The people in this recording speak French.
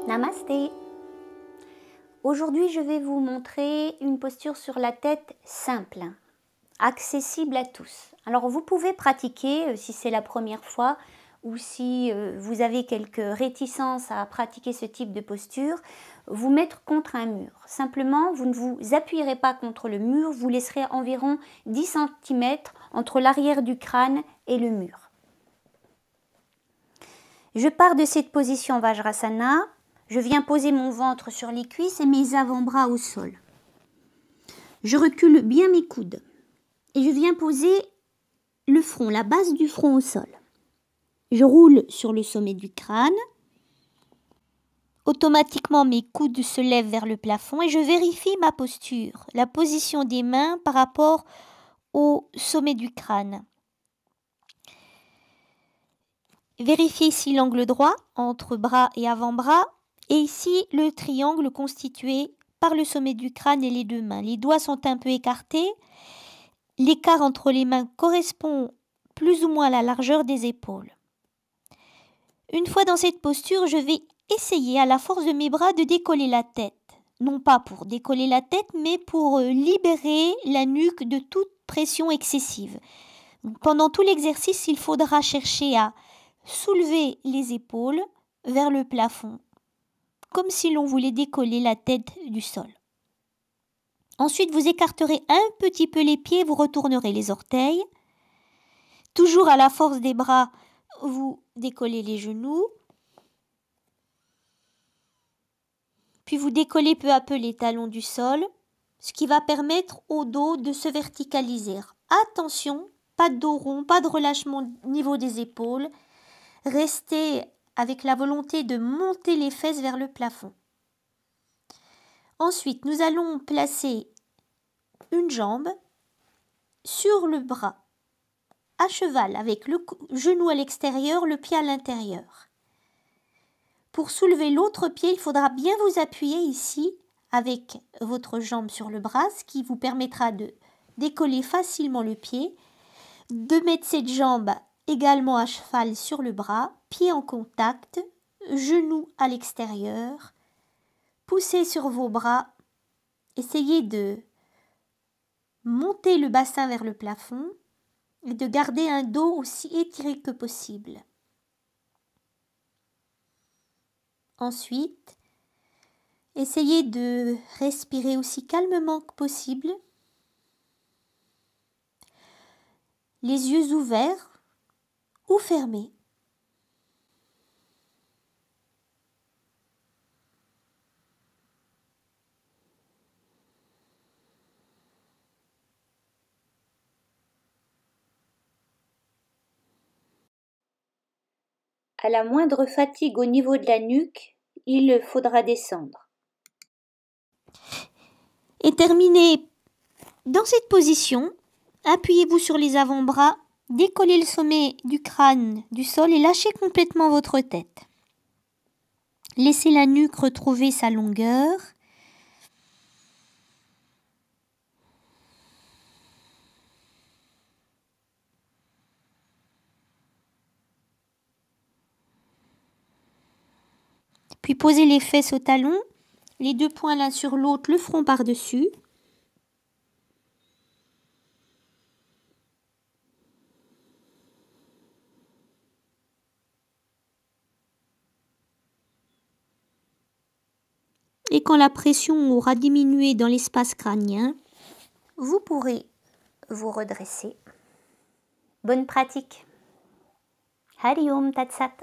Namasté. Aujourd'hui, je vais vous montrer une posture sur la tête simple, accessible à tous. Alors, vous pouvez pratiquer si c'est la première fois ou si vous avez quelques réticences à pratiquer ce type de posture, vous mettre contre un mur. Simplement, vous ne vous appuierez pas contre le mur, vous laisserez environ 10 cm entre l'arrière du crâne et le mur. Je pars de cette position Vajrasana. Je viens poser mon ventre sur les cuisses et mes avant-bras au sol. Je recule bien mes coudes et je viens poser le front, la base du front au sol. Je roule sur le sommet du crâne. Automatiquement, mes coudes se lèvent vers le plafond et je vérifie ma posture, la position des mains par rapport au sommet du crâne. Vérifiez ici l'angle droit entre bras et avant-bras. Et ici, le triangle constitué par le sommet du crâne et les deux mains. Les doigts sont un peu écartés. L'écart entre les mains correspond plus ou moins à la largeur des épaules. Une fois dans cette posture, je vais essayer à la force de mes bras de décoller la tête. Non pas pour décoller la tête, mais pour libérer la nuque de toute pression excessive. Pendant tout l'exercice, il faudra chercher à soulever les épaules vers le plafond, comme si l'on voulait décoller la tête du sol. Ensuite, vous écarterez un petit peu les pieds, vous retournerez les orteils. Toujours à la force des bras, vous décollez les genoux. Puis vous décollez peu à peu les talons du sol, ce qui va permettre au dos de se verticaliser. Attention, pas de dos rond, pas de relâchement au niveau des épaules. Restez avec la volonté de monter les fesses vers le plafond. Ensuite, nous allons placer une jambe sur le bras, à cheval, avec le genou à l'extérieur, le pied à l'intérieur. Pour soulever l'autre pied, il faudra bien vous appuyer ici avec votre jambe sur le bras, ce qui vous permettra de décoller facilement le pied, de mettre cette jambe également à cheval sur le bras, pied en contact, genou à l'extérieur. Poussez sur vos bras, essayez de monter le bassin vers le plafond et de garder un dos aussi étiré que possible. Ensuite, essayez de respirer aussi calmement que possible, les yeux ouverts ou fermés. À la moindre fatigue au niveau de la nuque, il faudra descendre. Et terminez dans cette position. Appuyez-vous sur les avant-bras, décollez le sommet du crâne du sol et lâchez complètement votre tête. Laissez la nuque retrouver sa longueur. Puis posez les fesses au talon, les deux poings l'un sur l'autre, le front par-dessus. Et quand la pression aura diminué dans l'espace crânien, vous pourrez vous redresser. Bonne pratique. Hari Om Tat Sat.